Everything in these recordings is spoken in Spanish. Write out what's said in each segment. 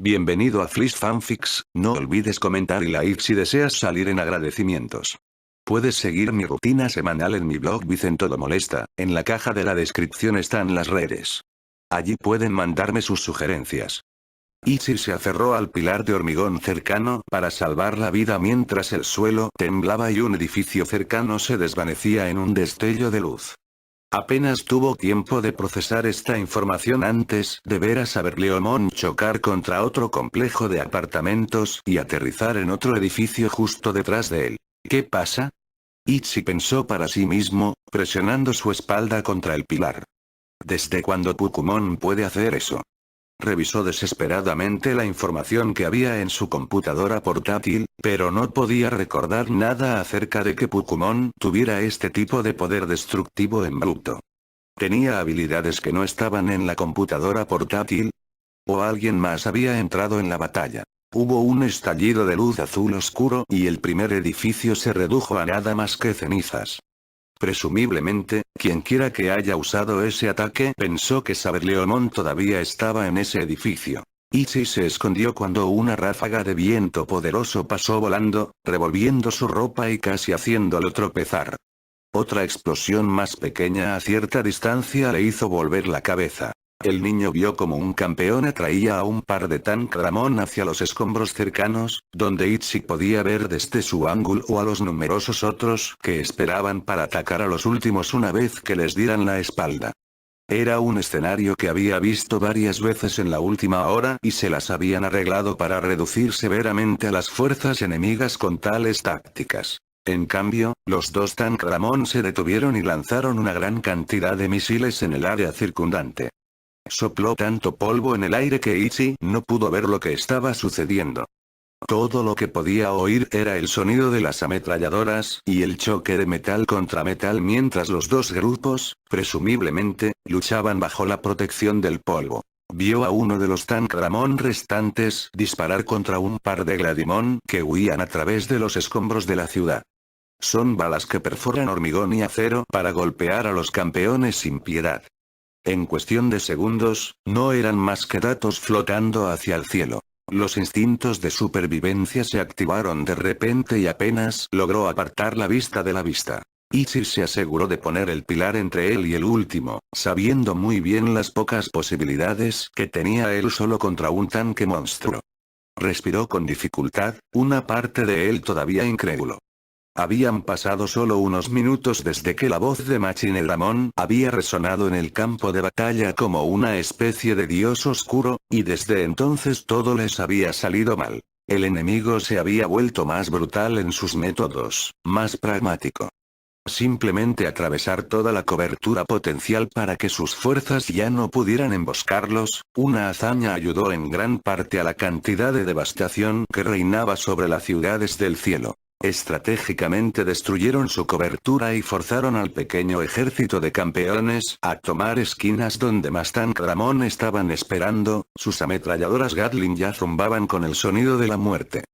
Bienvenido a Flish Fanfics, no olvides comentar y like si deseas salir en agradecimientos. Puedes seguir mi rutina semanal en mi blog Vicento Molesta, en la caja de la descripción están las redes. Allí pueden mandarme sus sugerencias. Ichi se aferró al pilar de hormigón cercano para salvar la vida mientras el suelo temblaba y un edificio cercano se desvanecía en un destello de luz. Apenas tuvo tiempo de procesar esta información antes de ver a Saberleomon chocar contra otro complejo de apartamentos y aterrizar en otro edificio justo detrás de él. ¿Qué pasa? Ichi pensó para sí mismo, presionando su espalda contra el pilar. ¿Desde cuándo Pukumon puede hacer eso? Revisó desesperadamente la información que había en su computadora portátil, pero no podía recordar nada acerca de que Pukumon tuviera este tipo de poder destructivo en bruto. ¿Tenía habilidades que no estaban en la computadora portátil? ¿O alguien más había entrado en la batalla? Hubo un estallido de luz azul oscuro y el primer edificio se redujo a nada más que cenizas. Presumiblemente, quienquiera que haya usado ese ataque pensó que Saberleomon todavía estaba en ese edificio. Ichi se escondió cuando una ráfaga de viento poderoso pasó volando, revolviendo su ropa y casi haciéndolo tropezar. Otra explosión más pequeña a cierta distancia le hizo volver la cabeza. El niño vio como un campeón atraía a un par de Tankramon hacia los escombros cercanos, donde Ichi podía ver desde su ángulo a los numerosos otros que esperaban para atacar a los últimos una vez que les dieran la espalda. Era un escenario que había visto varias veces en la última hora y se las habían arreglado para reducir severamente a las fuerzas enemigas con tales tácticas. En cambio, los dos Tankramon se detuvieron y lanzaron una gran cantidad de misiles en el área circundante. Sopló tanto polvo en el aire que Ichi no pudo ver lo que estaba sucediendo. Todo lo que podía oír era el sonido de las ametralladoras y el choque de metal contra metal mientras los dos grupos, presumiblemente, luchaban bajo la protección del polvo. Vio a uno de los Tankramon restantes disparar contra un par de Gladimon que huían a través de los escombros de la ciudad. Son balas que perforan hormigón y acero para golpear a los campeones sin piedad. En cuestión de segundos, no eran más que datos flotando hacia el cielo. Los instintos de supervivencia se activaron de repente y apenas logró apartar la vista de la vista. Ichi se aseguró de poner el pilar entre él y el último, sabiendo muy bien las pocas posibilidades que tenía él solo contra un tanque monstruo. Respiró con dificultad, una parte de él todavía incrédulo. Habían pasado solo unos minutos desde que la voz de Machine Dramon había resonado en el campo de batalla como una especie de dios oscuro, y desde entonces todo les había salido mal. El enemigo se había vuelto más brutal en sus métodos, más pragmático. Simplemente atravesar toda la cobertura potencial para que sus fuerzas ya no pudieran emboscarlos, una hazaña ayudó en gran parte a la cantidad de devastación que reinaba sobre la ciudad desde el cielo. Estratégicamente destruyeron su cobertura y forzaron al pequeño ejército de campeones a tomar esquinas donde más Tankramon estaban esperando, sus ametralladoras Gatling ya zumbaban con el sonido de la muerte.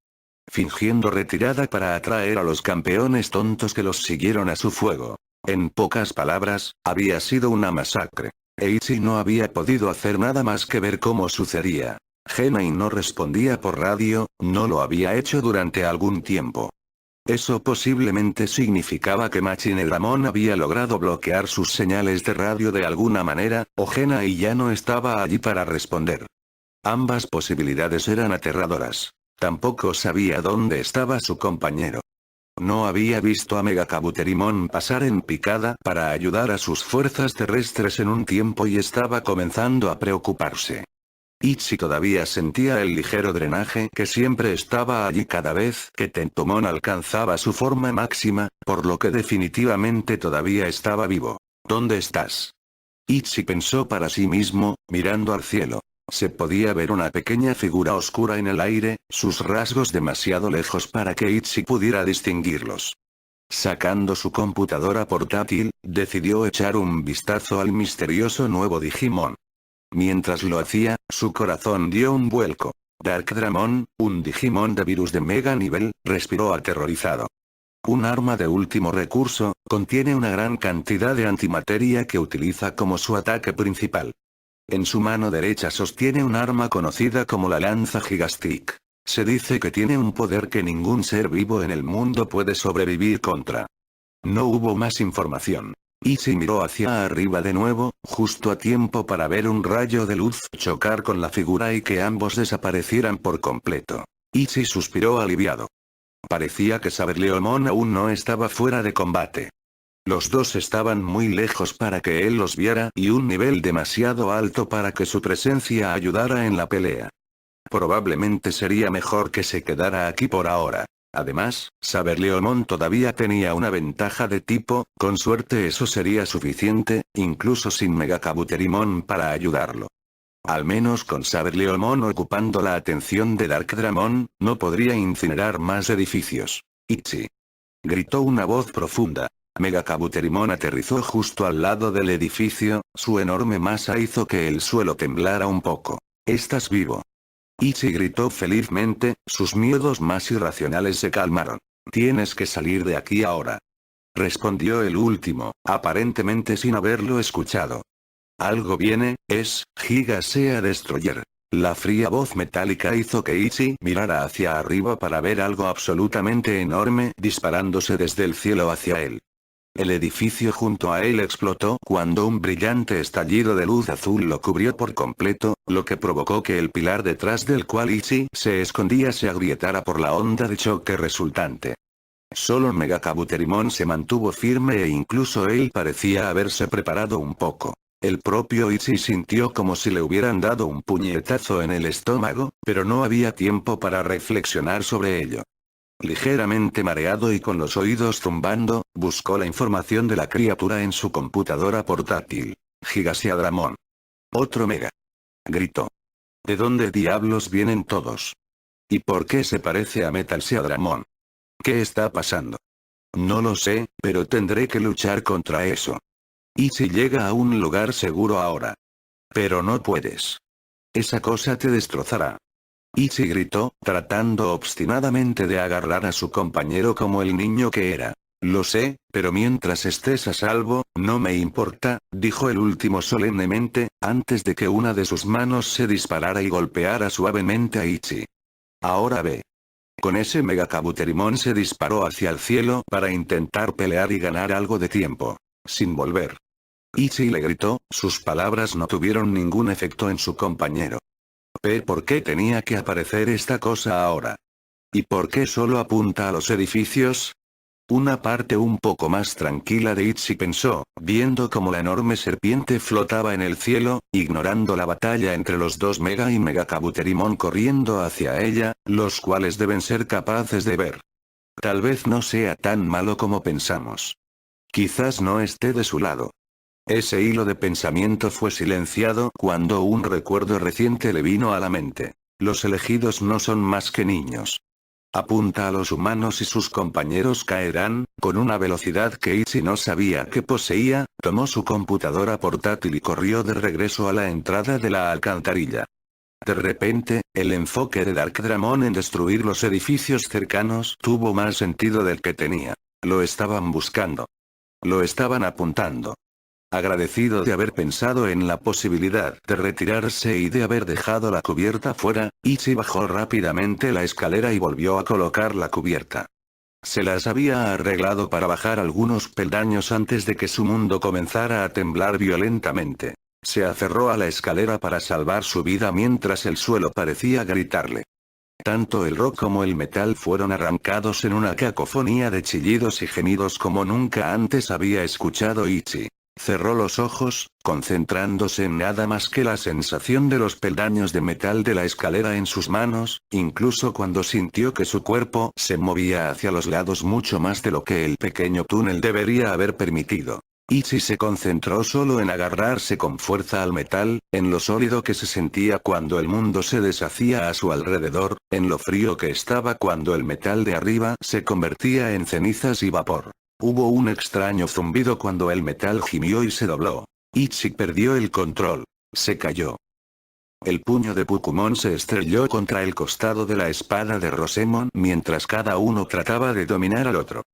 Fingiendo retirada para atraer a los campeones tontos que los siguieron a su fuego. En pocas palabras, había sido una masacre. Eiichi no había podido hacer nada más que ver cómo sucedía. Genei no respondía por radio, no lo había hecho durante algún tiempo. Eso posiblemente significaba que Machine Dramon había logrado bloquear sus señales de radio de alguna manera, o Genei ya no estaba allí para responder. Ambas posibilidades eran aterradoras. Tampoco sabía dónde estaba su compañero. No había visto a Megacabuterimon pasar en picada para ayudar a sus fuerzas terrestres en un tiempo y estaba comenzando a preocuparse. Ichi todavía sentía el ligero drenaje que siempre estaba allí cada vez que Tentomon alcanzaba su forma máxima, por lo que definitivamente todavía estaba vivo. ¿Dónde estás? Ichi pensó para sí mismo, mirando al cielo. Se podía ver una pequeña figura oscura en el aire, sus rasgos demasiado lejos para que Ichi pudiera distinguirlos. Sacando su computadora portátil, decidió echar un vistazo al misterioso nuevo Digimon. Mientras lo hacía, su corazón dio un vuelco. Darkdramon, un Digimon de virus de mega nivel, respiró aterrorizado. Un arma de último recurso, contiene una gran cantidad de antimateria que utiliza como su ataque principal. En su mano derecha sostiene un arma conocida como la lanza Gigastic. Se dice que tiene un poder que ningún ser vivo en el mundo puede sobrevivir contra. No hubo más información. Ichi miró hacia arriba de nuevo, justo a tiempo para ver un rayo de luz chocar con la figura y que ambos desaparecieran por completo. Ichi suspiró aliviado. Parecía que Saberleomon aún no estaba fuera de combate. Los dos estaban muy lejos para que él los viera y un nivel demasiado alto para que su presencia ayudara en la pelea. Probablemente sería mejor que se quedara aquí por ahora. Además, Saberleomon todavía tenía una ventaja de tipo, con suerte eso sería suficiente, incluso sin Megakabuterimon para ayudarlo. Al menos con Saberleomon ocupando la atención de Darkdramon, no podría incinerar más edificios. Ichi. Gritó una voz profunda. Megakabuterimon aterrizó justo al lado del edificio, su enorme masa hizo que el suelo temblara un poco. ¿Estás vivo? Ichi gritó felizmente, sus miedos más irracionales se calmaron. Tienes que salir de aquí ahora. Respondió el último, aparentemente sin haberlo escuchado. Algo viene, es, Giga Sea Destroyer. La fría voz metálica hizo que Ichi mirara hacia arriba para ver algo absolutamente enorme disparándose desde el cielo hacia él. El edificio junto a él explotó cuando un brillante estallido de luz azul lo cubrió por completo, lo que provocó que el pilar detrás del cual Ichi se escondía se agrietara por la onda de choque resultante. Solo Megakabuterimon se mantuvo firme e incluso él parecía haberse preparado un poco. El propio Ichi sintió como si le hubieran dado un puñetazo en el estómago, pero no había tiempo para reflexionar sobre ello. Ligeramente mareado y con los oídos zumbando, buscó la información de la criatura en su computadora portátil. Gigaseadramon. Otro mega. Gritó. ¿De dónde diablos vienen todos? ¿Y por qué se parece a Metal Seadramon? ¿Qué está pasando? No lo sé, pero tendré que luchar contra eso. ¿Y si llega a un lugar seguro ahora? Pero no puedes. Esa cosa te destrozará. Ichi gritó, tratando obstinadamente de agarrar a su compañero como el niño que era. Lo sé, pero mientras estés a salvo, no me importa, dijo el último solemnemente, antes de que una de sus manos se disparara y golpeara suavemente a Ichi. Ahora ve. Con ese Megakabuterimon se disparó hacia el cielo para intentar pelear y ganar algo de tiempo. Sin volver. Ichi le gritó, sus palabras no tuvieron ningún efecto en su compañero. ¿Por qué tenía que aparecer esta cosa ahora? ¿Y por qué solo apunta a los edificios? Una parte un poco más tranquila de Ichi pensó, viendo como la enorme serpiente flotaba en el cielo, ignorando la batalla entre los dos Mega y Megakabuterimon corriendo hacia ella, los cuales deben ser capaces de ver. Tal vez no sea tan malo como pensamos. Quizás no esté de su lado. Ese hilo de pensamiento fue silenciado cuando un recuerdo reciente le vino a la mente. Los elegidos no son más que niños. Apunta a los humanos y sus compañeros caerán, con una velocidad que Ichi no sabía que poseía, tomó su computadora portátil y corrió de regreso a la entrada de la alcantarilla. De repente, el enfoque de Darkdramon en destruir los edificios cercanos tuvo más sentido del que tenía. Lo estaban buscando. Lo estaban apuntando. Agradecido de haber pensado en la posibilidad de retirarse y de haber dejado la cubierta fuera, Ichi bajó rápidamente la escalera y volvió a colocar la cubierta. Se las había arreglado para bajar algunos peldaños antes de que su mundo comenzara a temblar violentamente. Se aferró a la escalera para salvar su vida mientras el suelo parecía gritarle. Tanto el rock como el metal fueron arrancados en una cacofonía de chillidos y gemidos como nunca antes había escuchado Ichi. Cerró los ojos, concentrándose en nada más que la sensación de los peldaños de metal de la escalera en sus manos, incluso cuando sintió que su cuerpo se movía hacia los lados mucho más de lo que el pequeño túnel debería haber permitido. Ichi se concentró solo en agarrarse con fuerza al metal, en lo sólido que se sentía cuando el mundo se deshacía a su alrededor, en lo frío que estaba cuando el metal de arriba se convertía en cenizas y vapor. Hubo un extraño zumbido cuando el metal gimió y se dobló. Ichi perdió el control. Se cayó. El puño de Pukumon se estrelló contra el costado de la espada de Rosemon mientras cada uno trataba de dominar al otro.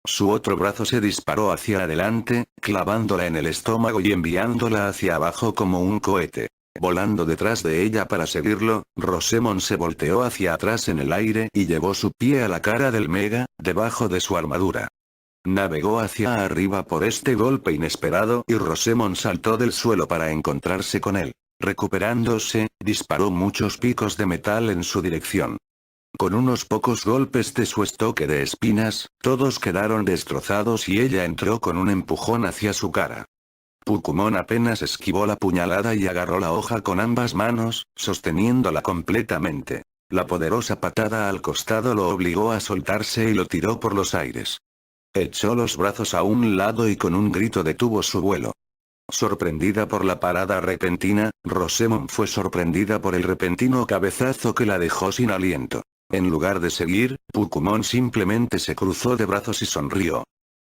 Su otro brazo se disparó hacia adelante, clavándola en el estómago y enviándola hacia abajo como un cohete. Volando detrás de ella para seguirlo, Rosemon se volteó hacia atrás en el aire y llevó su pie a la cara del Mega, debajo de su armadura. Navegó hacia arriba por este golpe inesperado y Rosemon saltó del suelo para encontrarse con él. Recuperándose, disparó muchos picos de metal en su dirección. Con unos pocos golpes de su estoque de espinas, todos quedaron destrozados y ella entró con un empujón hacia su cara. Pukumon apenas esquivó la puñalada y agarró la hoja con ambas manos, sosteniéndola completamente. La poderosa patada al costado lo obligó a soltarse y lo tiró por los aires. Echó los brazos a un lado y con un grito detuvo su vuelo. Sorprendida por la parada repentina, Rosemon fue sorprendida por el repentino cabezazo que la dejó sin aliento. En lugar de seguir, Pukumon simplemente se cruzó de brazos y sonrió.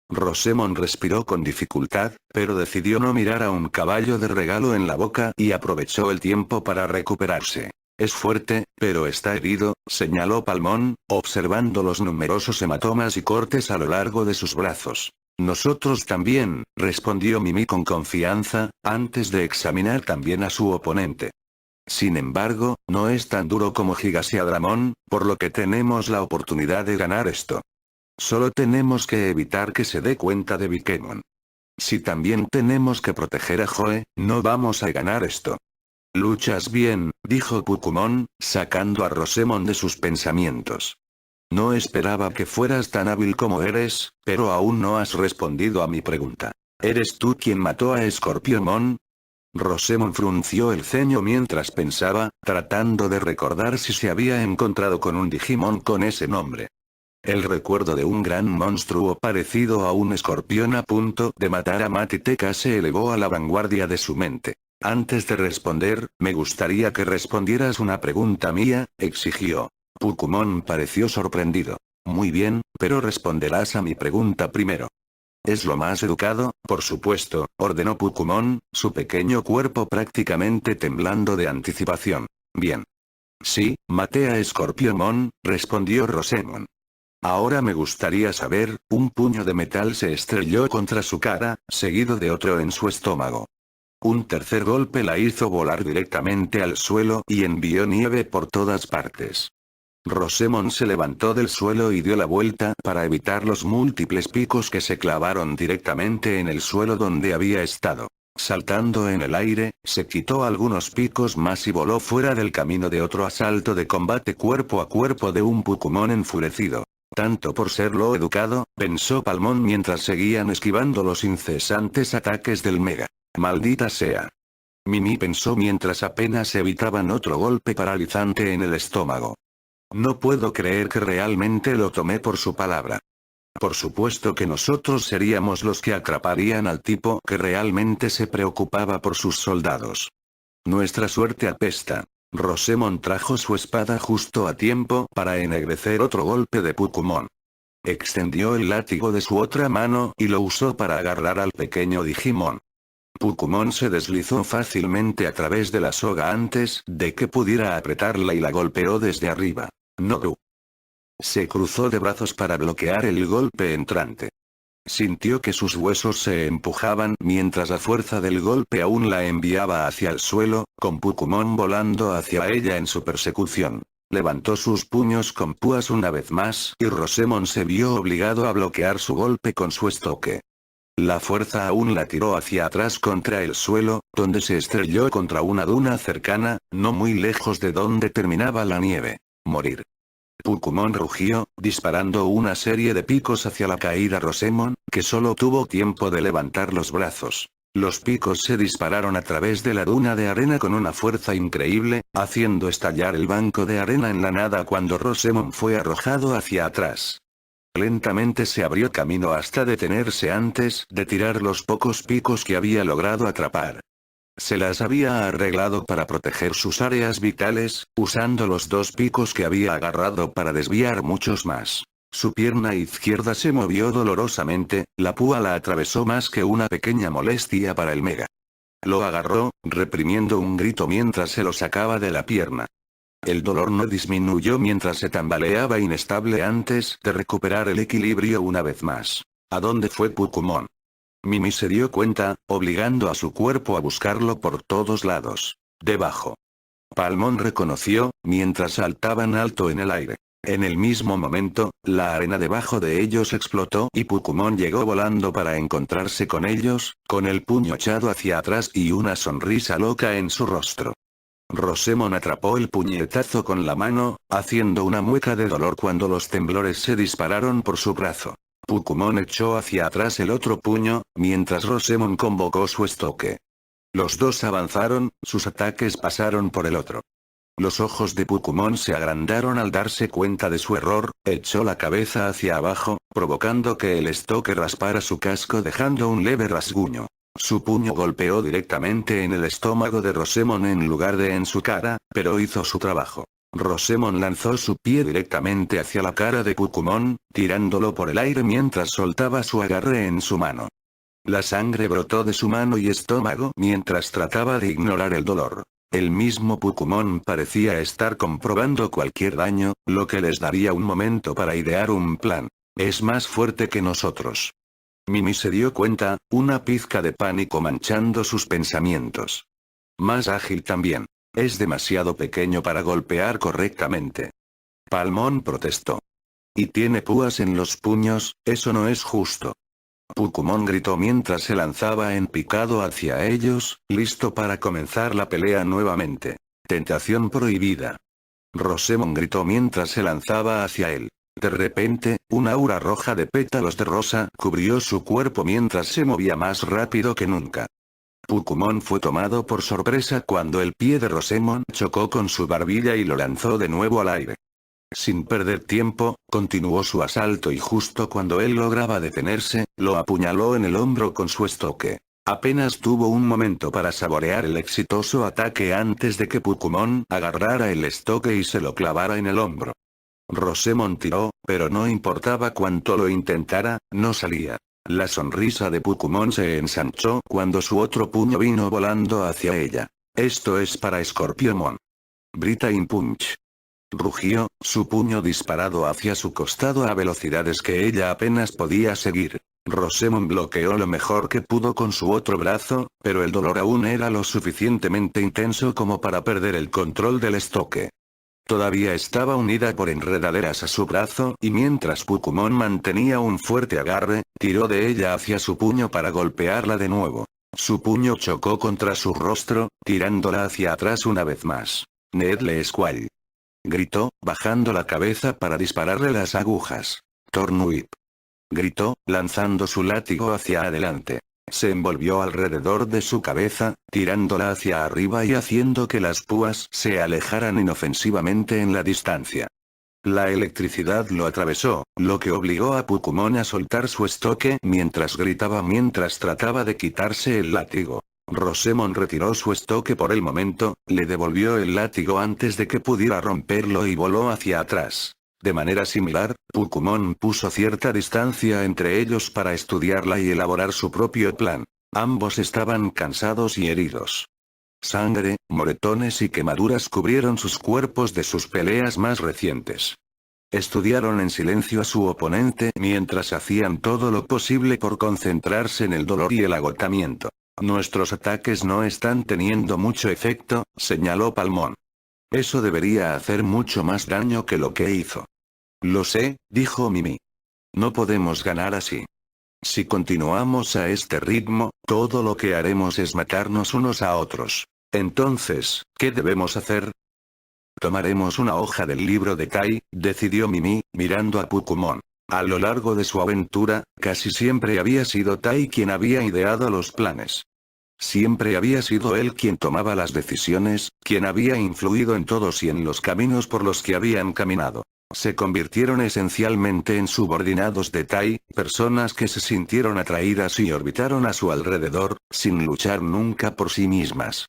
Rosemon respiró con dificultad, pero decidió no mirar a un caballo de regalo en la boca y aprovechó el tiempo para recuperarse. Es fuerte, pero está herido, señaló Palmón, observando los numerosos hematomas y cortes a lo largo de sus brazos. Nosotros también, respondió Mimi con confianza, antes de examinar también a su oponente. Sin embargo, no es tan duro como Higashiyadramon, por lo que tenemos la oportunidad de ganar esto. Solo tenemos que evitar que se dé cuenta de Bikemon. Si también tenemos que proteger a Joe, no vamos a ganar esto. Luchas bien, dijo Pukumon, sacando a Rosemon de sus pensamientos. No esperaba que fueras tan hábil como eres, pero aún no has respondido a mi pregunta. ¿Eres tú quien mató a Scorpiomon? Rosemon frunció el ceño mientras pensaba, tratando de recordar si se había encontrado con un Digimon con ese nombre. El recuerdo de un gran monstruo parecido a un escorpión a punto de matar a Matiteka se elevó a la vanguardia de su mente. Antes de responder, me gustaría que respondieras una pregunta mía, exigió. Pukumon pareció sorprendido. Muy bien, pero responderás a mi pregunta primero. Es lo más educado, por supuesto, ordenó Pukumon, su pequeño cuerpo prácticamente temblando de anticipación. Bien. Sí, maté a Scorpiomon, respondió Rosemon. Ahora me gustaría saber, un puño de metal se estrelló contra su cara, seguido de otro en su estómago. Un tercer golpe la hizo volar directamente al suelo y envió nieve por todas partes. Rosemon se levantó del suelo y dio la vuelta para evitar los múltiples picos que se clavaron directamente en el suelo donde había estado. Saltando en el aire, se quitó algunos picos más y voló fuera del camino de otro asalto de combate cuerpo a cuerpo de un Pukumon enfurecido. Tanto por serlo educado, pensó Palmón mientras seguían esquivando los incesantes ataques del Mega. Maldita sea. Mimi pensó mientras apenas evitaban otro golpe paralizante en el estómago. No puedo creer que realmente lo tomé por su palabra. Por supuesto que nosotros seríamos los que atraparían al tipo que realmente se preocupaba por sus soldados. Nuestra suerte apesta. Rosemon trajo su espada justo a tiempo para ennegrecer otro golpe de Pukumon. Extendió el látigo de su otra mano y lo usó para agarrar al pequeño Digimon. Pukumon se deslizó fácilmente a través de la soga antes de que pudiera apretarla y la golpeó desde arriba. No. Se cruzó de brazos para bloquear el golpe entrante. Sintió que sus huesos se empujaban mientras la fuerza del golpe aún la enviaba hacia el suelo, con Pukumon volando hacia ella en su persecución. Levantó sus puños con púas una vez más y Rosemon se vio obligado a bloquear su golpe con su estoque. La fuerza aún la tiró hacia atrás contra el suelo, donde se estrelló contra una duna cercana, no muy lejos de donde terminaba la nieve. Morir. Pukumon rugió, disparando una serie de picos hacia la caída Rosemon, que solo tuvo tiempo de levantar los brazos. Los picos se dispararon a través de la duna de arena con una fuerza increíble, haciendo estallar el banco de arena en la nada cuando Rosemon fue arrojado hacia atrás. Lentamente se abrió camino hasta detenerse antes de tirar los pocos picos que había logrado atrapar. Se las había arreglado para proteger sus áreas vitales, usando los dos picos que había agarrado para desviar muchos más. Su pierna izquierda se movió dolorosamente, la púa la atravesó más que una pequeña molestia para el Mega. Lo agarró, reprimiendo un grito mientras se lo sacaba de la pierna. El dolor no disminuyó mientras se tambaleaba inestable antes de recuperar el equilibrio una vez más. ¿A dónde fue Pukumon? Mimi se dio cuenta, obligando a su cuerpo a buscarlo por todos lados. Debajo. Palmón reconoció, mientras saltaban alto en el aire. En el mismo momento, la arena debajo de ellos explotó y Pukumon llegó volando para encontrarse con ellos, con el puño echado hacia atrás y una sonrisa loca en su rostro. Rosemon atrapó el puñetazo con la mano, haciendo una mueca de dolor cuando los temblores se dispararon por su brazo. Pukumon echó hacia atrás el otro puño, mientras Rosemon convocó su estoque. Los dos avanzaron, sus ataques pasaron por el otro. Los ojos de Pukumon se agrandaron al darse cuenta de su error, echó la cabeza hacia abajo, provocando que el estoque raspara su casco dejando un leve rasguño. Su puño golpeó directamente en el estómago de Rosemon en lugar de en su cara, pero hizo su trabajo. Rosemon lanzó su pie directamente hacia la cara de Pukumon, tirándolo por el aire mientras soltaba su agarre en su mano. La sangre brotó de su mano y estómago mientras trataba de ignorar el dolor. El mismo Pukumon parecía estar comprobando cualquier daño, lo que les daría un momento para idear un plan. Es más fuerte que nosotros. Mimi se dio cuenta, una pizca de pánico manchando sus pensamientos. Más ágil también. Es demasiado pequeño para golpear correctamente. Palmón protestó. Y tiene púas en los puños, eso no es justo. Pukumon gritó mientras se lanzaba en picado hacia ellos, listo para comenzar la pelea nuevamente. Tentación prohibida. Rosemon gritó mientras se lanzaba hacia él. De repente, una aura roja de pétalos de rosa cubrió su cuerpo mientras se movía más rápido que nunca. Pukumon fue tomado por sorpresa cuando el pie de Rosemon chocó con su barbilla y lo lanzó de nuevo al aire. Sin perder tiempo, continuó su asalto y justo cuando él lograba detenerse, lo apuñaló en el hombro con su estoque. Apenas tuvo un momento para saborear el exitoso ataque antes de que Pukumon agarrara el estoque y se lo clavara en el hombro. Rosemon tiró, pero no importaba cuánto lo intentara, no salía. La sonrisa de Pukumon se ensanchó cuando su otro puño vino volando hacia ella. Esto es para Scorpiomon. Britain Punch. Rugió, su puño disparado hacia su costado a velocidades que ella apenas podía seguir. Rosemon bloqueó lo mejor que pudo con su otro brazo, pero el dolor aún era lo suficientemente intenso como para perder el control del estoque. Todavía estaba unida por enredaderas a su brazo y mientras Pukumon mantenía un fuerte agarre, tiró de ella hacia su puño para golpearla de nuevo. Su puño chocó contra su rostro, tirándola hacia atrás una vez más. Needle Squall. Gritó, bajando la cabeza para dispararle las agujas. Tornwhip. Gritó, lanzando su látigo hacia adelante. Se envolvió alrededor de su cabeza, tirándola hacia arriba y haciendo que las púas se alejaran inofensivamente en la distancia. La electricidad lo atravesó, lo que obligó a Pukumon a soltar su estoque mientras gritaba mientras trataba de quitarse el látigo. Rosemon retiró su estoque por el momento, le devolvió el látigo antes de que pudiera romperlo y voló hacia atrás. De manera similar, Pukumon puso cierta distancia entre ellos para estudiarla y elaborar su propio plan. Ambos estaban cansados y heridos. Sangre, moretones y quemaduras cubrieron sus cuerpos de sus peleas más recientes. Estudiaron en silencio a su oponente mientras hacían todo lo posible por concentrarse en el dolor y el agotamiento. Nuestros ataques no están teniendo mucho efecto, señaló Palmón. Eso debería hacer mucho más daño que lo que hizo. Lo sé, dijo Mimi. No podemos ganar así. Si continuamos a este ritmo, todo lo que haremos es matarnos unos a otros. Entonces, ¿qué debemos hacer? Tomaremos una hoja del libro de Tai, decidió Mimi, mirando a Pukumon. A lo largo de su aventura, casi siempre había sido Tai quien había ideado los planes. Siempre había sido él quien tomaba las decisiones, quien había influido en todos y en los caminos por los que habían caminado. Se convirtieron esencialmente en subordinados de Tai, personas que se sintieron atraídas y orbitaron a su alrededor, sin luchar nunca por sí mismas.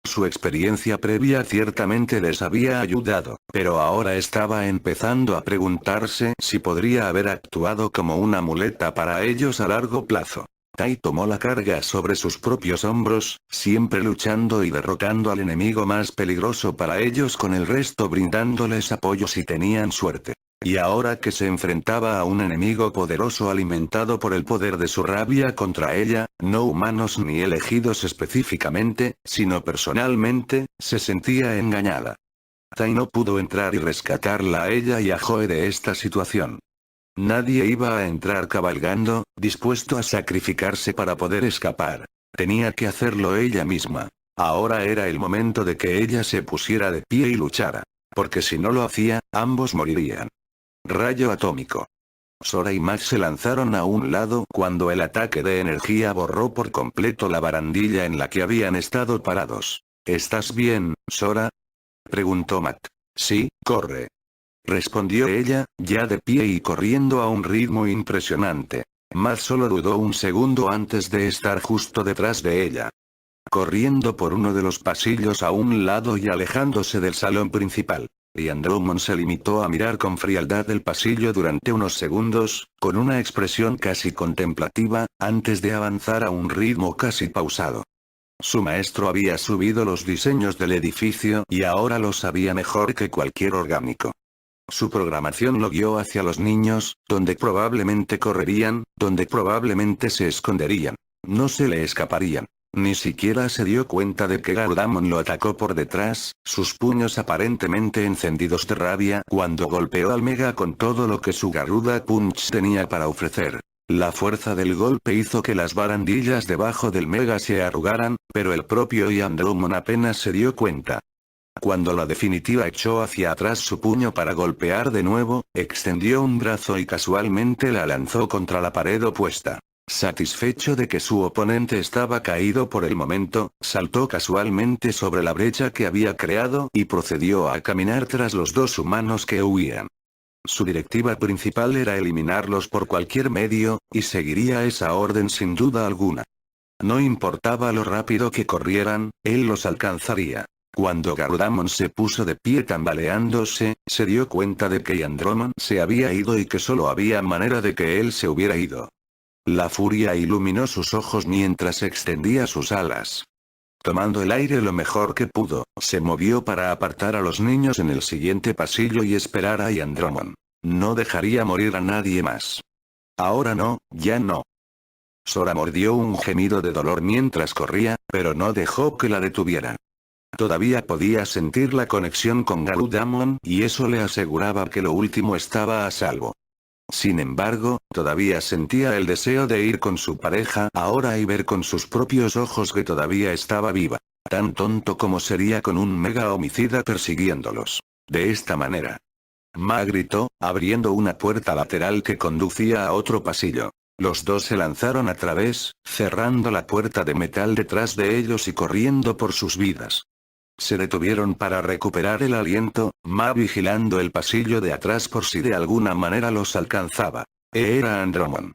Su experiencia previa ciertamente les había ayudado, pero ahora estaba empezando a preguntarse si podría haber actuado como una muleta para ellos a largo plazo. Tai tomó la carga sobre sus propios hombros, siempre luchando y derrotando al enemigo más peligroso para ellos con el resto brindándoles apoyo si tenían suerte. Y ahora que se enfrentaba a un enemigo poderoso alimentado por el poder de su rabia contra ella, no humanos ni elegidos específicamente, sino personalmente, se sentía engañada. Tai no pudo entrar y rescatarla a ella y a Joe de esta situación. Nadie iba a entrar cabalgando, dispuesto a sacrificarse para poder escapar. Tenía que hacerlo ella misma. Ahora era el momento de que ella se pusiera de pie y luchara. Porque si no lo hacía, ambos morirían. Rayo atómico. Sora y Max se lanzaron a un lado cuando el ataque de energía borró por completo la barandilla en la que habían estado parados. ¿Estás bien, Sora?, preguntó Matt. Sí, corre, respondió ella, ya de pie y corriendo a un ritmo impresionante. Matt solo dudó un segundo antes de estar justo detrás de ella. Corriendo por uno de los pasillos a un lado y alejándose del salón principal. Y Andromon se limitó a mirar con frialdad el pasillo durante unos segundos, con una expresión casi contemplativa, antes de avanzar a un ritmo casi pausado. Su maestro había subido los diseños del edificio y ahora lo sabía mejor que cualquier orgánico. Su programación lo guió hacia los niños, donde probablemente correrían, donde probablemente se esconderían. No se le escaparían. Ni siquiera se dio cuenta de que Garudamon lo atacó por detrás, sus puños aparentemente encendidos de rabia cuando golpeó al Mega con todo lo que su Garuda Punch tenía para ofrecer. La fuerza del golpe hizo que las barandillas debajo del Mega se arrugaran, pero el propio Andromon apenas se dio cuenta. Cuando la definitiva echó hacia atrás su puño para golpear de nuevo, extendió un brazo y casualmente la lanzó contra la pared opuesta. Satisfecho de que su oponente estaba caído por el momento, saltó casualmente sobre la brecha que había creado y procedió a caminar tras los dos humanos que huían. Su directiva principal era eliminarlos por cualquier medio, y seguiría esa orden sin duda alguna. No importaba lo rápido que corrieran, él los alcanzaría. Cuando Garudamon se puso de pie tambaleándose, se dio cuenta de que Andromon se había ido y que solo había manera de que él se hubiera ido. La furia iluminó sus ojos mientras extendía sus alas. Tomando el aire lo mejor que pudo, se movió para apartar a los niños en el siguiente pasillo y esperar a Andromon. No dejaría morir a nadie más. Ahora no, ya no. Sora mordió un gemido de dolor mientras corría, pero no dejó que la detuviera. Todavía podía sentir la conexión con Garudamon y eso le aseguraba que lo último estaba a salvo. Sin embargo, todavía sentía el deseo de ir con su pareja ahora y ver con sus propios ojos que todavía estaba viva. Tan tonto como sería con un mega homicida persiguiéndolos. De esta manera. Ma gritó, abriendo una puerta lateral que conducía a otro pasillo. Los dos se lanzaron a través, cerrando la puerta de metal detrás de ellos y corriendo por sus vidas. Se detuvieron para recuperar el aliento, Ma vigilando el pasillo de atrás por si de alguna manera los alcanzaba. Era Andromon.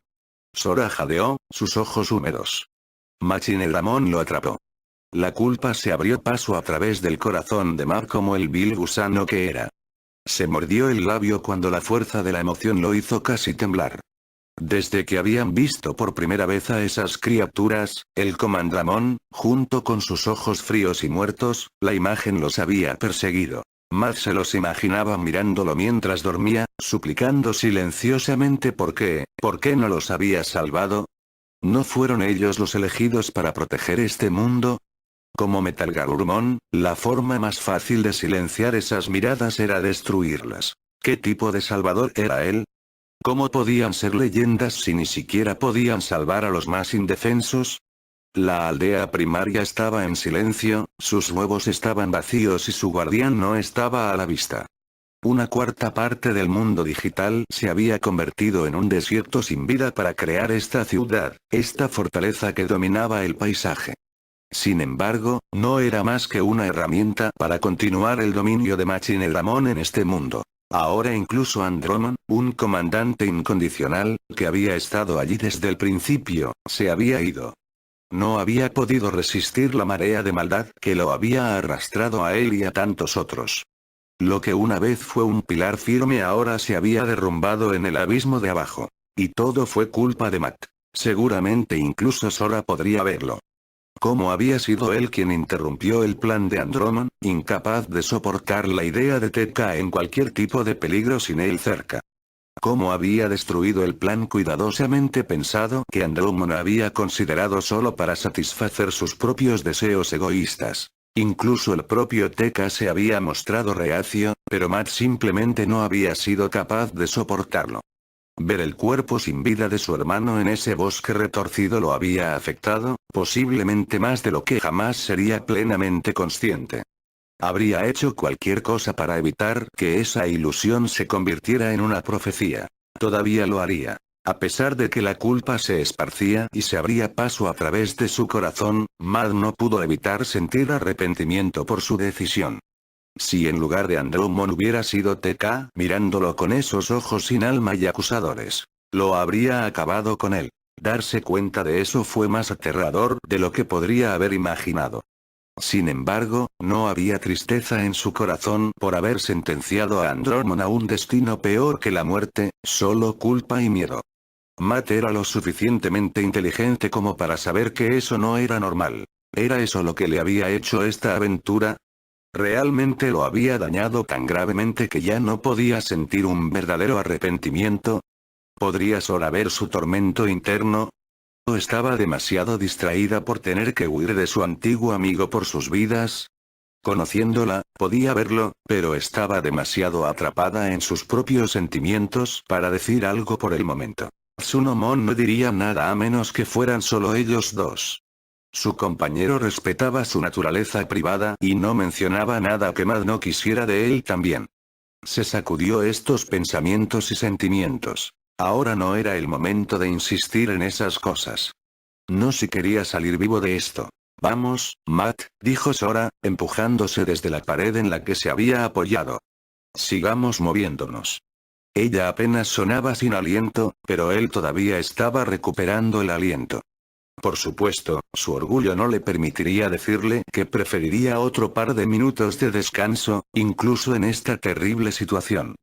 Sora jadeó, sus ojos húmedos. Machinedramon lo atrapó. La culpa se abrió paso a través del corazón de Ma como el vil gusano que era. Se mordió el labio cuando la fuerza de la emoción lo hizo casi temblar. Desde que habían visto por primera vez a esas criaturas, el Comandramon, junto con sus ojos fríos y muertos, la imagen los había perseguido. Matt se los imaginaba mirándolo mientras dormía, suplicando silenciosamente ¿por qué no los había salvado? ¿No fueron ellos los elegidos para proteger este mundo? Como Metal Garurumon, la forma más fácil de silenciar esas miradas era destruirlas. ¿Qué tipo de salvador era él? ¿Cómo podían ser leyendas si ni siquiera podían salvar a los más indefensos? La aldea primaria estaba en silencio, sus huevos estaban vacíos y su guardián no estaba a la vista. Una cuarta parte del mundo digital se había convertido en un desierto sin vida para crear esta ciudad, esta fortaleza que dominaba el paisaje. Sin embargo, no era más que una herramienta para continuar el dominio de Machinedramon en este mundo. Ahora incluso Andromon, un comandante incondicional, que había estado allí desde el principio, se había ido. No había podido resistir la marea de maldad que lo había arrastrado a él y a tantos otros. Lo que una vez fue un pilar firme ahora se había derrumbado en el abismo de abajo. Y todo fue culpa de Matt. Seguramente incluso Sora podría verlo. ¿Cómo había sido él quien interrumpió el plan de Andromon, incapaz de soportar la idea de TK en cualquier tipo de peligro sin él cerca? ¿Cómo había destruido el plan cuidadosamente pensado que Andromon había considerado solo para satisfacer sus propios deseos egoístas? Incluso el propio TK se había mostrado reacio, pero Matt simplemente no había sido capaz de soportarlo. Ver el cuerpo sin vida de su hermano en ese bosque retorcido lo había afectado, posiblemente más de lo que jamás sería plenamente consciente. Habría hecho cualquier cosa para evitar que esa ilusión se convirtiera en una profecía. Todavía lo haría. A pesar de que la culpa se esparcía y se abría paso a través de su corazón, Matt no pudo evitar sentir arrepentimiento por su decisión. Si en lugar de Andromon hubiera sido TK mirándolo con esos ojos sin alma y acusadores, lo habría acabado con él. Darse cuenta de eso fue más aterrador de lo que podría haber imaginado. Sin embargo, no había tristeza en su corazón por haber sentenciado a Andromon a un destino peor que la muerte, solo culpa y miedo. Matt era lo suficientemente inteligente como para saber que eso no era normal. ¿Era eso lo que le había hecho esta aventura? ¿Realmente lo había dañado tan gravemente que ya no podía sentir un verdadero arrepentimiento? ¿Podría Sora ver su tormento interno? ¿O estaba demasiado distraída por tener que huir de su antiguo amigo por sus vidas? Conociéndola, podía verlo, pero estaba demasiado atrapada en sus propios sentimientos para decir algo por el momento. Tsunomon no diría nada a menos que fueran solo ellos dos. Su compañero respetaba su naturaleza privada y no mencionaba nada que Matt no quisiera de él también. Se sacudió estos pensamientos y sentimientos. Ahora no era el momento de insistir en esas cosas. No si quería salir vivo de esto. Vamos, Matt, dijo Sora, empujándose desde la pared en la que se había apoyado. Sigamos moviéndonos. Ella apenas sonaba sin aliento, pero él todavía estaba recuperando el aliento. Por supuesto, su orgullo no le permitiría decirle que preferiría otro par de minutos de descanso, incluso en esta terrible situación.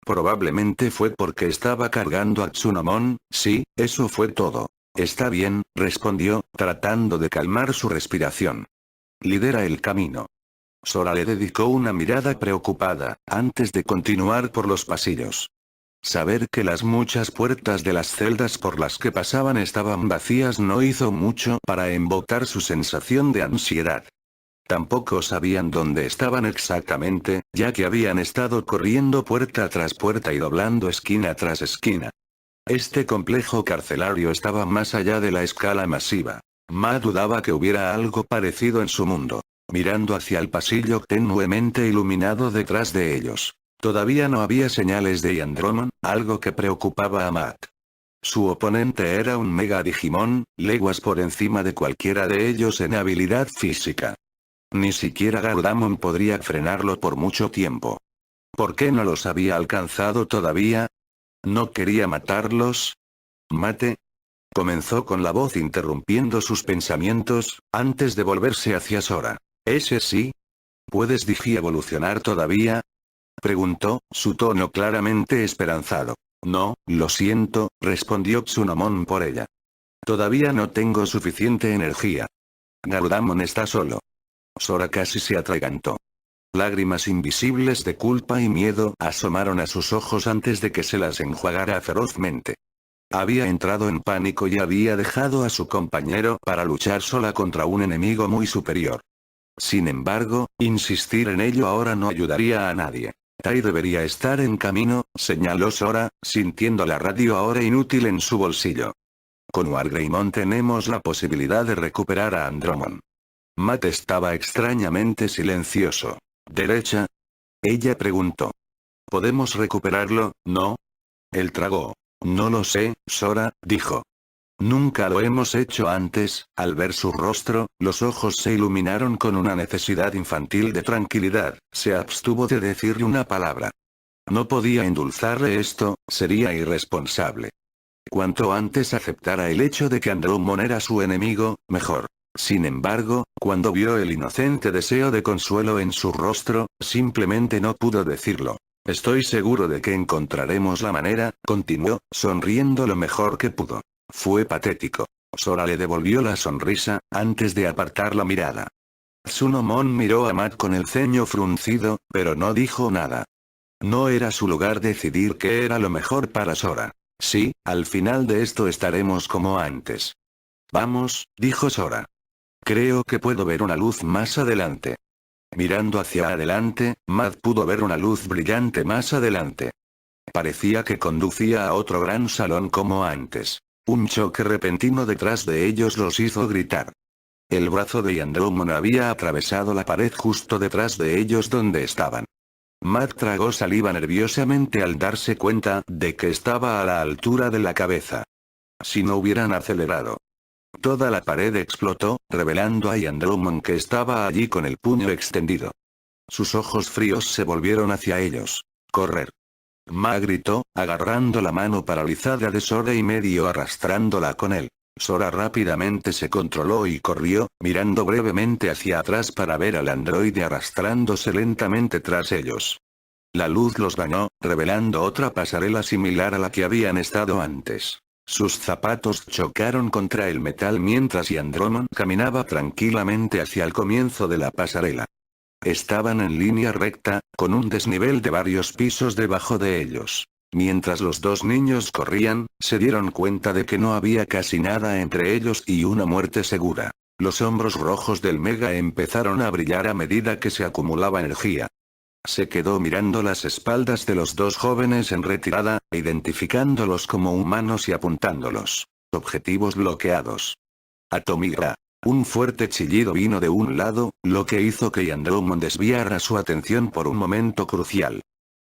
Probablemente fue porque estaba cargando a Tsunomon, sí, eso fue todo. Está bien, respondió, tratando de calmar su respiración. Lidera el camino. Sora le dedicó una mirada preocupada, antes de continuar por los pasillos. Saber que las muchas puertas de las celdas por las que pasaban estaban vacías no hizo mucho para embotar su sensación de ansiedad. Tampoco sabían dónde estaban exactamente, ya que habían estado corriendo puerta tras puerta y doblando esquina tras esquina. Este complejo carcelario estaba más allá de la escala masiva. Ma dudaba que hubiera algo parecido en su mundo. Mirando hacia el pasillo tenuemente iluminado detrás de ellos. Todavía no había señales de Andromon, algo que preocupaba a Matt. Su oponente era un Mega Digimon, leguas por encima de cualquiera de ellos en habilidad física. Ni siquiera Garudamon podría frenarlo por mucho tiempo. ¿Por qué no los había alcanzado todavía? ¿No quería matarlos? ¿Mate? Comenzó con la voz interrumpiendo sus pensamientos, antes de volverse hacia Sora. ¿Ese sí? ¿Puedes digievolucionar todavía? Preguntó, su tono claramente esperanzado. No, lo siento, respondió Tsunomon por ella. Todavía no tengo suficiente energía. Garudamon está solo. Sora casi se atragantó. Lágrimas invisibles de culpa y miedo asomaron a sus ojos antes de que se las enjuagara ferozmente. Había entrado en pánico y había dejado a su compañero para luchar sola contra un enemigo muy superior. Sin embargo, insistir en ello ahora no ayudaría a nadie. Tai debería estar en camino, señaló Sora, sintiendo la radio ahora inútil en su bolsillo. Con Wargreymon tenemos la posibilidad de recuperar a Andromon. Matt estaba extrañamente silencioso. ¿Derecha? Ella preguntó. ¿Podemos recuperarlo, no? Él tragó. No lo sé, Sora, dijo. Nunca lo hemos hecho antes. Al ver su rostro, los ojos se iluminaron con una necesidad infantil de tranquilidad. Se abstuvo de decirle una palabra. No podía endulzarle esto, sería irresponsable. Cuanto antes aceptara el hecho de que Andromon era su enemigo, mejor. Sin embargo, cuando vio el inocente deseo de consuelo en su rostro, simplemente no pudo decirlo. Estoy seguro de que encontraremos la manera, continuó, sonriendo lo mejor que pudo. Fue patético. Sora le devolvió la sonrisa, antes de apartar la mirada. Tsunomon miró a Matt con el ceño fruncido, pero no dijo nada. No era su lugar decidir qué era lo mejor para Sora. Sí, al final de esto estaremos como antes. Vamos, dijo Sora. Creo que puedo ver una luz más adelante. Mirando hacia adelante, Matt pudo ver una luz brillante más adelante. Parecía que conducía a otro gran salón como antes. Un choque repentino detrás de ellos los hizo gritar. El brazo de Yandromon había atravesado la pared justo detrás de ellos donde estaban. Matt tragó saliva nerviosamente al darse cuenta de que estaba a la altura de la cabeza. Si no hubieran acelerado. Toda la pared explotó, revelando a Yandromon que estaba allí con el puño extendido. Sus ojos fríos se volvieron hacia ellos. Correr. Ma gritó, agarrando la mano paralizada de Sora y medio arrastrándola con él. Sora rápidamente se controló y corrió, mirando brevemente hacia atrás para ver al androide arrastrándose lentamente tras ellos. La luz los bañó, revelando otra pasarela similar a la que habían estado antes. Sus zapatos chocaron contra el metal mientras Yandromon caminaba tranquilamente hacia el comienzo de la pasarela. Estaban en línea recta, con un desnivel de varios pisos debajo de ellos. Mientras los dos niños corrían, se dieron cuenta de que no había casi nada entre ellos y una muerte segura. Los hombros rojos del Mega empezaron a brillar a medida que se acumulaba energía. Se quedó mirando las espaldas de los dos jóvenes en retirada, identificándolos como humanos y apuntándolos. Objetivos bloqueados. Atomira. Un fuerte chillido vino de un lado, lo que hizo que Yandromon desviara su atención por un momento crucial.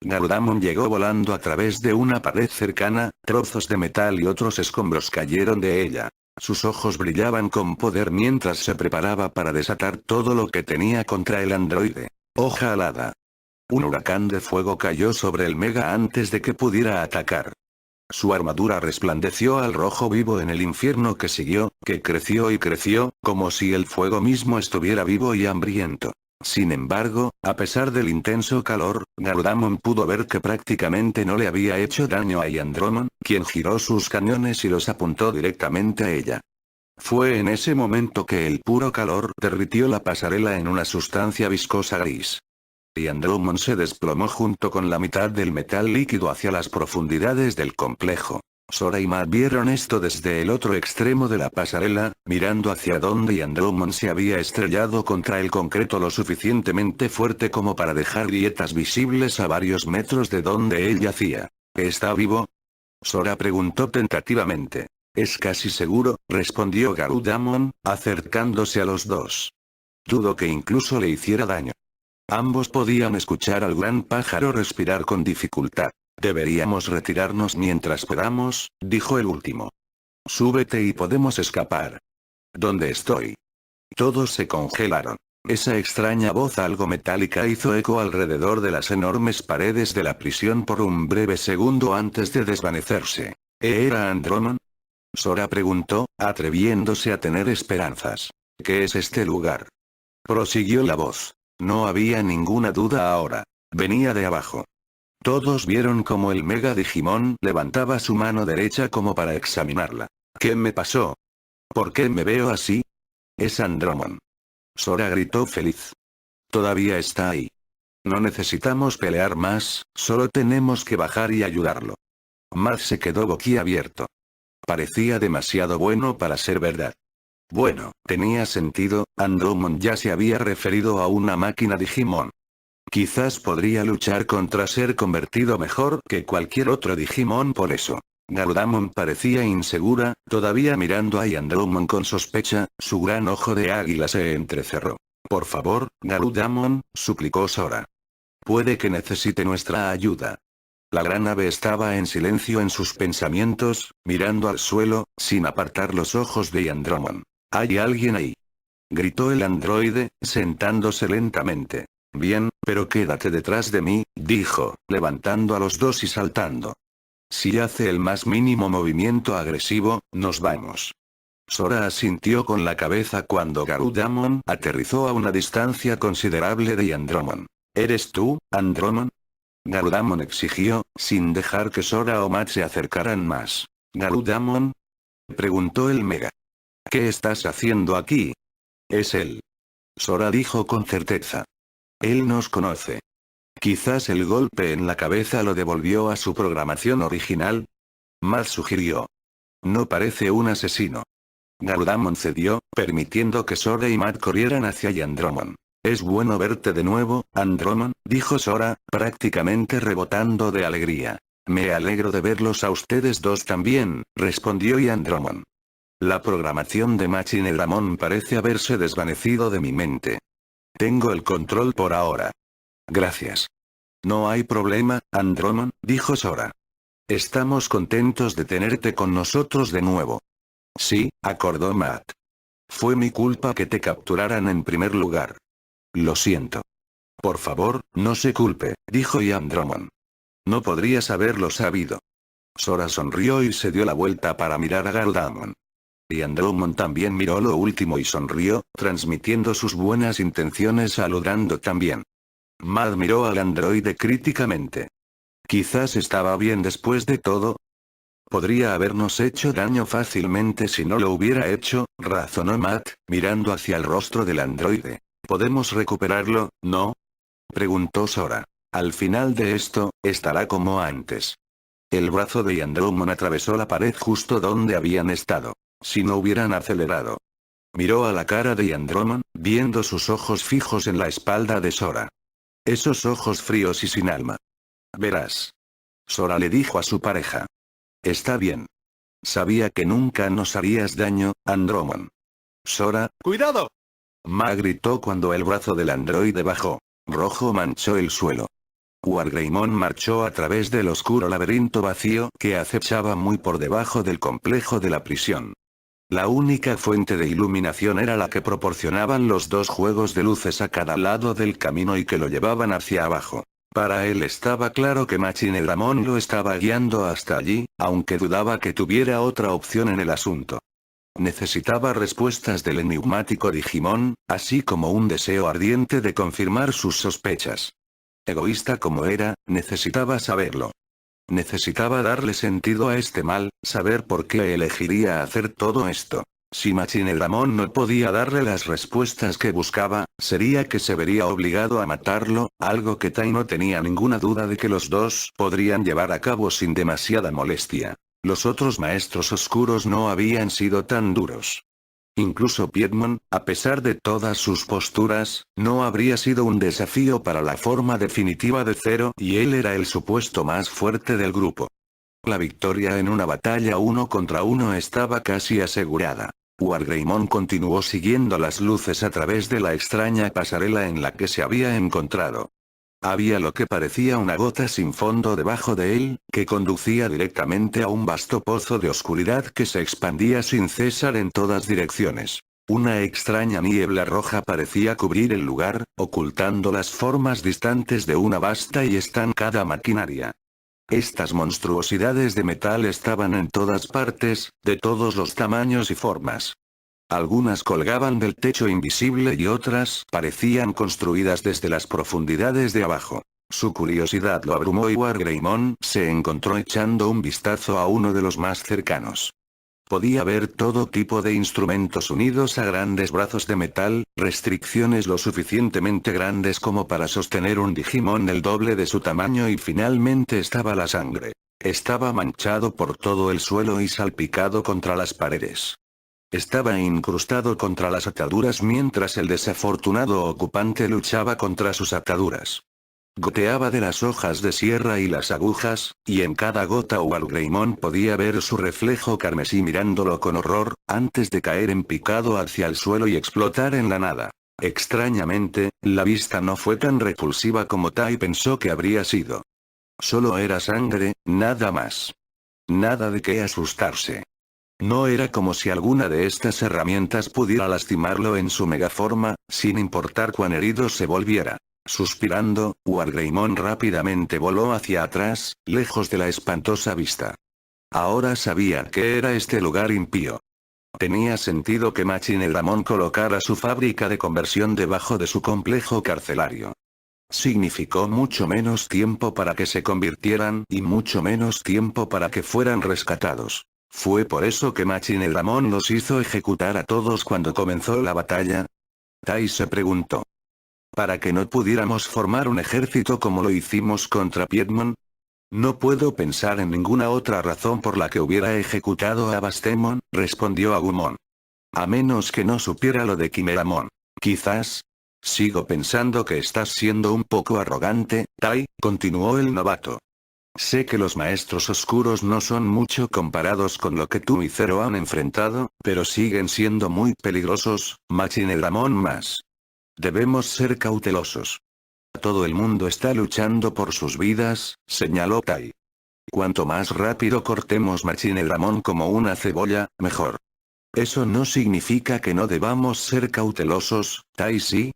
Garudamon llegó volando a través de una pared cercana, trozos de metal y otros escombros cayeron de ella. Sus ojos brillaban con poder mientras se preparaba para desatar todo lo que tenía contra el androide. Hoja alada. Un huracán de fuego cayó sobre el Mega antes de que pudiera atacar. Su armadura resplandeció al rojo vivo en el infierno que siguió, que creció y creció, como si el fuego mismo estuviera vivo y hambriento. Sin embargo, a pesar del intenso calor, Garudamon pudo ver que prácticamente no le había hecho daño a Yandromon, quien giró sus cañones y los apuntó directamente a ella. Fue en ese momento que el puro calor derritió la pasarela en una sustancia viscosa gris. Yandromon se desplomó junto con la mitad del metal líquido hacia las profundidades del complejo. Sora y Matt vieron esto desde el otro extremo de la pasarela, mirando hacia donde Yandromon se había estrellado contra el concreto lo suficientemente fuerte como para dejar grietas visibles a varios metros de donde él yacía. ¿Está vivo? Sora preguntó tentativamente. Es casi seguro, respondió Garudamon, acercándose a los dos. Dudo que incluso le hiciera daño. Ambos podían escuchar al gran pájaro respirar con dificultad. Deberíamos retirarnos mientras podamos, dijo el último. Súbete y podemos escapar. ¿Dónde estoy? Todos se congelaron. Esa extraña voz algo metálica hizo eco alrededor de las enormes paredes de la prisión por un breve segundo antes de desvanecerse. ¿Era Andromon? Sora preguntó, atreviéndose a tener esperanzas. ¿Qué es este lugar? Prosiguió la voz. No había ninguna duda ahora. Venía de abajo. Todos vieron como el Mega Digimon levantaba su mano derecha como para examinarla. ¿Qué me pasó? ¿Por qué me veo así? Es Andromon. Sora gritó feliz. Todavía está ahí. No necesitamos pelear más, solo tenemos que bajar y ayudarlo. Matt se quedó boquiabierto. Parecía demasiado bueno para ser verdad. Bueno, tenía sentido, Andromon ya se había referido a una máquina Digimon. Quizás podría luchar contra ser convertido mejor que cualquier otro Digimon por eso. Garudamon parecía insegura, todavía mirando a Andromon con sospecha, su gran ojo de águila se entrecerró. Por favor, Garudamon, suplicó Sora. Puede que necesite nuestra ayuda. La gran ave estaba en silencio en sus pensamientos, mirando al suelo, sin apartar los ojos de Andromon. ¿Hay alguien ahí? Gritó el androide, sentándose lentamente. Bien, pero quédate detrás de mí, dijo, levantando a los dos y saltando. Si hace el más mínimo movimiento agresivo, nos vamos. Sora asintió con la cabeza cuando Garudamon aterrizó a una distancia considerable de Andromon. ¿Eres tú, Andromon? Garudamon exigió, sin dejar que Sora o Matt se acercaran más. ¿Garudamon? Preguntó el Mega. ¿Qué estás haciendo aquí? Es él. Sora dijo con certeza. Él nos conoce. Quizás el golpe en la cabeza lo devolvió a su programación original. Matt sugirió. No parece un asesino. Garudamon cedió, permitiendo que Sora y Matt corrieran hacia Yandromon. Es bueno verte de nuevo, Andromon, dijo Sora, prácticamente rebotando de alegría. Me alegro de verlos a ustedes dos también, respondió Yandromon. La programación de Machinedramon parece haberse desvanecido de mi mente. Tengo el control por ahora. Gracias. No hay problema, Andromon, dijo Sora. Estamos contentos de tenerte con nosotros de nuevo. Sí, acordó Matt. Fue mi culpa que te capturaran en primer lugar. Lo siento. Por favor, no se culpe, dijo Yandromon. No podrías haberlo sabido. Sora sonrió y se dio la vuelta para mirar a Garudamon. Yandromon también miró lo último y sonrió, transmitiendo sus buenas intenciones saludando también. Matt miró al androide críticamente. Quizás estaba bien después de todo. Podría habernos hecho daño fácilmente si no lo hubiera hecho, razonó Matt, mirando hacia el rostro del androide. ¿Podemos recuperarlo, no? Preguntó Sora. Al final de esto, estará como antes. El brazo de Yandromon atravesó la pared justo donde habían estado. Si no hubieran acelerado. Miró a la cara de Yandromon, viendo sus ojos fijos en la espalda de Sora. Esos ojos fríos y sin alma. Verás. Sora le dijo a su pareja. Está bien. Sabía que nunca nos harías daño, Andromon. Sora, ¡cuidado! Ma gritó cuando el brazo del androide bajó. Rojo manchó el suelo. Wargreymon marchó a través del oscuro laberinto vacío que acechaba muy por debajo del complejo de la prisión. La única fuente de iluminación era la que proporcionaban los dos juegos de luces a cada lado del camino y que lo llevaban hacia abajo. Para él estaba claro que Machinedramon lo estaba guiando hasta allí, aunque dudaba que tuviera otra opción en el asunto. Necesitaba respuestas del enigmático Digimon, así como un deseo ardiente de confirmar sus sospechas. Egoísta como era, necesitaba saberlo. Necesitaba darle sentido a este mal, saber por qué elegiría hacer todo esto. Si Machinedramon no podía darle las respuestas que buscaba, sería que se vería obligado a matarlo, algo que Tai no tenía ninguna duda de que los dos podrían llevar a cabo sin demasiada molestia. Los otros maestros oscuros no habían sido tan duros. Incluso Piedmon, a pesar de todas sus posturas, no habría sido un desafío para la forma definitiva de Zero y él era el supuesto más fuerte del grupo. La victoria en una batalla 1 contra 1 estaba casi asegurada. Wargreymon continuó siguiendo las luces a través de la extraña pasarela en la que se había encontrado. Había lo que parecía una gota sin fondo debajo de él, que conducía directamente a un vasto pozo de oscuridad que se expandía sin cesar en todas direcciones. Una extraña niebla roja parecía cubrir el lugar, ocultando las formas distantes de una vasta y estancada maquinaria. Estas monstruosidades de metal estaban en todas partes, de todos los tamaños y formas. Algunas colgaban del techo invisible y otras parecían construidas desde las profundidades de abajo. Su curiosidad lo abrumó y Wargreymon se encontró echando un vistazo a uno de los más cercanos. Podía ver todo tipo de instrumentos unidos a grandes brazos de metal, restricciones lo suficientemente grandes como para sostener un Digimon del doble de su tamaño y finalmente estaba la sangre. Estaba manchado por todo el suelo y salpicado contra las paredes. Estaba incrustado contra las ataduras mientras el desafortunado ocupante luchaba contra sus ataduras. Goteaba de las hojas de sierra y las agujas, y en cada gota Wargreymon podía ver su reflejo carmesí mirándolo con horror, antes de caer en picado hacia el suelo y explotar en la nada. Extrañamente, la vista no fue tan repulsiva como Tai pensó que habría sido. Solo era sangre, nada más. Nada de qué asustarse. No era como si alguna de estas herramientas pudiera lastimarlo en su megaforma, sin importar cuán herido se volviera. Suspirando, Wargreymon rápidamente voló hacia atrás, lejos de la espantosa vista. Ahora sabía que era este lugar impío. Tenía sentido que Machinedramon colocara su fábrica de conversión debajo de su complejo carcelario. Significó mucho menos tiempo para que se convirtieran y mucho menos tiempo para que fueran rescatados. ¿Fue por eso que Machine Dramon los hizo ejecutar a todos cuando comenzó la batalla? Tai se preguntó. ¿Para que no pudiéramos formar un ejército como lo hicimos contra Piedmon? No puedo pensar en ninguna otra razón por la que hubiera ejecutado a Bastemon, respondió Agumon. A menos que no supiera lo de Kimeramon. Quizás. Sigo pensando que estás siendo un poco arrogante, Tai, continuó el novato. Sé que los maestros oscuros no son mucho comparados con lo que tú y Zero han enfrentado, pero siguen siendo muy peligrosos, Machine Dramon más. Debemos ser cautelosos. Todo el mundo está luchando por sus vidas, señaló Tai. Cuanto más rápido cortemos Machine Dramon como una cebolla, mejor. Eso no significa que no debamos ser cautelosos, Tai sí.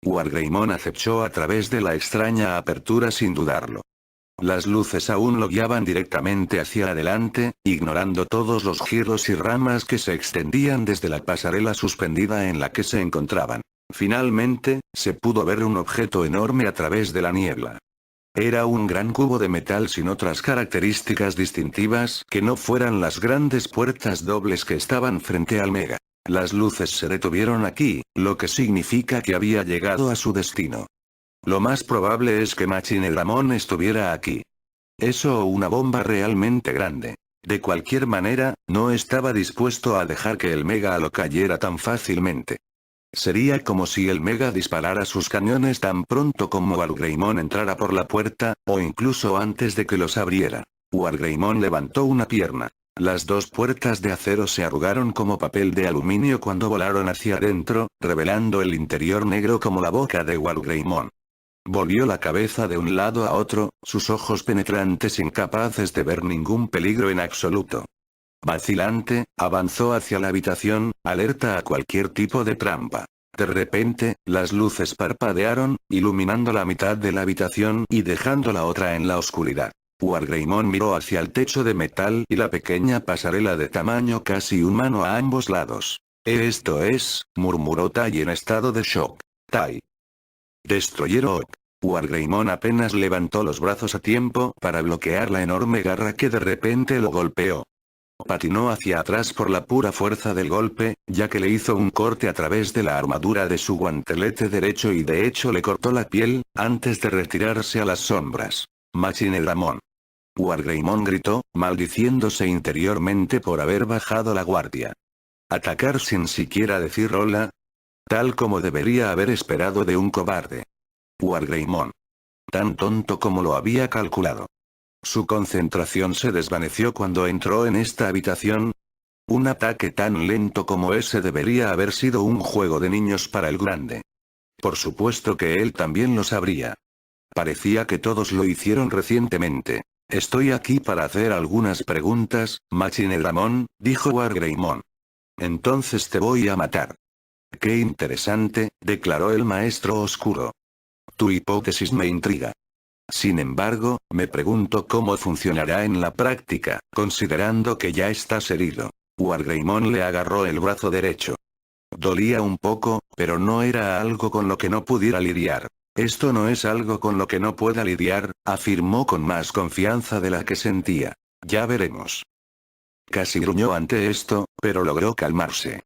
Wargreymon acechó a través de la extraña apertura sin dudarlo. Las luces aún lo guiaban directamente hacia adelante, ignorando todos los giros y ramas que se extendían desde la pasarela suspendida en la que se encontraban. Finalmente, se pudo ver un objeto enorme a través de la niebla. Era un gran cubo de metal sin otras características distintivas que no fueran las grandes puertas dobles que estaban frente al Mega. Las luces se detuvieron aquí, lo que significa que había llegado a su destino. Lo más probable es que Machine Dramon estuviera aquí. Eso o una bomba realmente grande. De cualquier manera, no estaba dispuesto a dejar que el Mega lo cayera tan fácilmente. Sería como si el Mega disparara sus cañones tan pronto como Wargreymon entrara por la puerta, o incluso antes de que los abriera. Wargreymon levantó una pierna. Las dos puertas de acero se arrugaron como papel de aluminio cuando volaron hacia adentro, revelando el interior negro como la boca de Wargreymon. Volvió la cabeza de un lado a otro, sus ojos penetrantes incapaces de ver ningún peligro en absoluto. Vacilante, avanzó hacia la habitación, alerta a cualquier tipo de trampa. De repente, las luces parpadearon, iluminando la mitad de la habitación y dejando la otra en la oscuridad. Wargreymon miró hacia el techo de metal y la pequeña pasarela de tamaño casi humano a ambos lados. Esto es, murmuró Tai en estado de shock. Tai. Destroyer Oak. Wargreymon apenas levantó los brazos a tiempo para bloquear la enorme garra que de repente lo golpeó. Patinó hacia atrás por la pura fuerza del golpe, ya que le hizo un corte a través de la armadura de su guantelete derecho y de hecho le cortó la piel, antes de retirarse a las sombras. Machine Dramon. Wargreymon gritó, maldiciéndose interiormente por haber bajado la guardia. Atacar sin siquiera decir hola. Tal como debería haber esperado de un cobarde. Wargreymon. Tan tonto como lo había calculado. Su concentración se desvaneció cuando entró en esta habitación. Un ataque tan lento como ese debería haber sido un juego de niños para el grande. Por supuesto que él también lo sabría. Parecía que todos lo hicieron recientemente. Estoy aquí para hacer algunas preguntas, Machine Dramon, dijo Wargreymon. Entonces te voy a matar. Qué interesante, declaró el maestro oscuro. Tu hipótesis me intriga. Sin embargo, me pregunto cómo funcionará en la práctica, considerando que ya estás herido. Wargreymon le agarró el brazo derecho. Dolía un poco, pero no era algo con lo que no pudiera lidiar. Esto no es algo con lo que no pueda lidiar, afirmó con más confianza de la que sentía. Ya veremos. Casi gruñó ante esto, pero logró calmarse.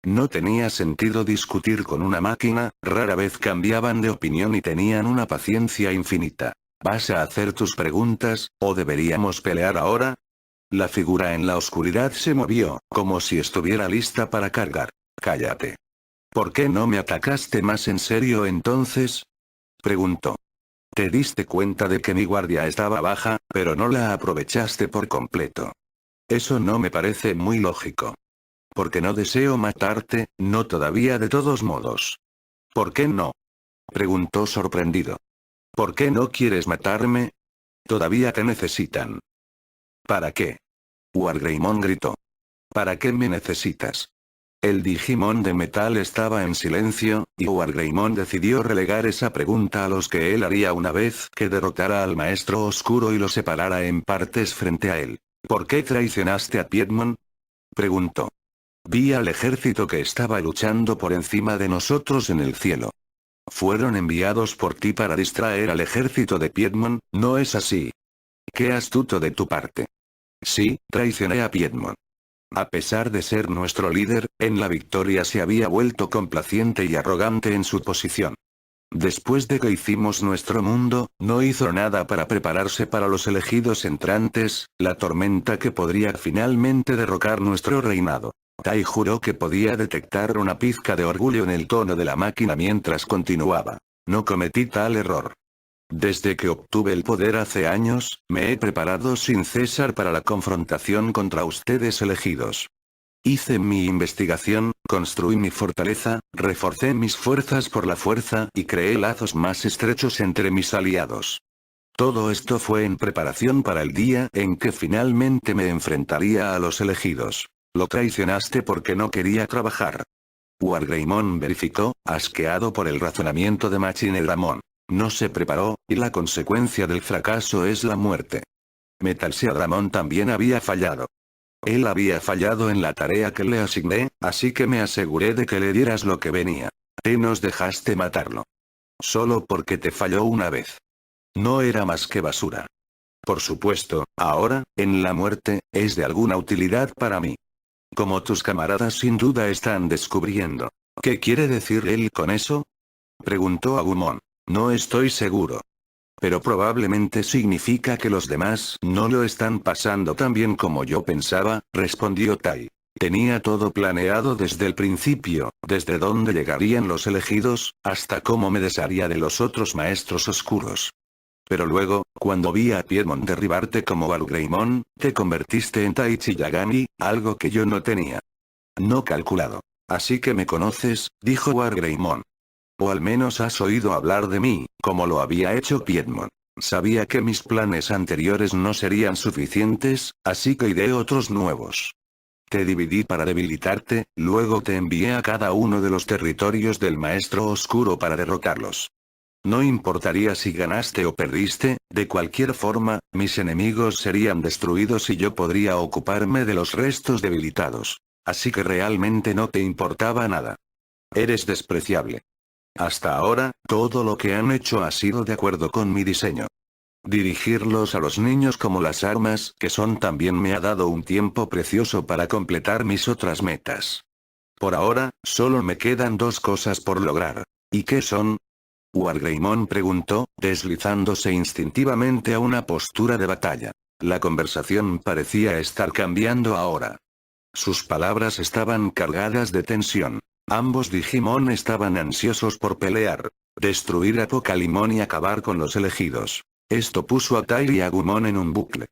No tenía sentido discutir con una máquina, rara vez cambiaban de opinión y tenían una paciencia infinita. ¿Vas a hacer tus preguntas, o deberíamos pelear ahora? La figura en la oscuridad se movió, como si estuviera lista para cargar. Cállate. ¿Por qué no me atacaste más en serio entonces? Preguntó. Te diste cuenta de que mi guardia estaba baja, pero no la aprovechaste por completo. Eso no me parece muy lógico. Porque no deseo matarte, no todavía de todos modos. ¿Por qué no? Preguntó sorprendido. ¿Por qué no quieres matarme? Todavía te necesitan. ¿Para qué? Wargreymon gritó. ¿Para qué me necesitas? El Digimon de metal estaba en silencio, y Wargreymon decidió relegar esa pregunta a los que él haría una vez que derrotara al maestro oscuro y lo separara en partes frente a él. ¿Por qué traicionaste a Piedmon? Preguntó. Vi al ejército que estaba luchando por encima de nosotros en el cielo. Fueron enviados por ti para distraer al ejército de Piedmon, ¿no es así? Qué astuto de tu parte. Sí, traicioné a Piedmon. A pesar de ser nuestro líder, en la victoria se había vuelto complaciente y arrogante en su posición. Después de que hicimos nuestro mundo, no hizo nada para prepararse para los elegidos entrantes, la tormenta que podría finalmente derrocar nuestro reinado. Tai juró que podía detectar una pizca de orgullo en el tono de la máquina mientras continuaba. No cometí tal error. Desde que obtuve el poder hace años, me he preparado sin cesar para la confrontación contra ustedes elegidos. Hice mi investigación, construí mi fortaleza, reforcé mis fuerzas por la fuerza y creé lazos más estrechos entre mis aliados. Todo esto fue en preparación para el día en que finalmente me enfrentaría a los elegidos. Lo traicionaste porque no quería trabajar. Wargreymon verificó, asqueado por el razonamiento de Machinedramon. No se preparó, y la consecuencia del fracaso es la muerte. Metalseadramon también había fallado. Él había fallado en la tarea que le asigné, así que me aseguré de que le dieras lo que venía. Te nos dejaste matarlo. Solo porque te falló una vez. No era más que basura. Por supuesto, ahora, en la muerte, es de alguna utilidad para mí. Como tus camaradas sin duda están descubriendo. ¿Qué quiere decir él con eso? Preguntó Agumon. No estoy seguro. Pero probablemente significa que los demás no lo están pasando tan bien como yo pensaba, respondió Tai. Tenía todo planeado desde el principio, desde dónde llegarían los elegidos, hasta cómo me desharía de los otros maestros oscuros. Pero luego, cuando vi a Piedmon derribarte como Wargreymon, te convertiste en Taichi Yagami, algo que yo no tenía. No calculado. Así que me conoces, dijo Wargreymon. O al menos has oído hablar de mí, como lo había hecho Piedmon. Sabía que mis planes anteriores no serían suficientes, así que ideé otros nuevos. Te dividí para debilitarte, luego te envié a cada uno de los territorios del Maestro Oscuro para derrotarlos. No importaría si ganaste o perdiste, de cualquier forma, mis enemigos serían destruidos y yo podría ocuparme de los restos debilitados. Así que realmente no te importaba nada. Eres despreciable. Hasta ahora, todo lo que han hecho ha sido de acuerdo con mi diseño. Dirigirlos a los niños como las armas que son también me ha dado un tiempo precioso para completar mis otras metas. Por ahora, solo me quedan dos cosas por lograr. ¿Y qué son? Wargreymon preguntó, deslizándose instintivamente a una postura de batalla. La conversación parecía estar cambiando ahora. Sus palabras estaban cargadas de tensión. Ambos Digimon estaban ansiosos por pelear, destruir a Pocalimon y acabar con los elegidos. Esto puso a Tai y Agumon en un bucle.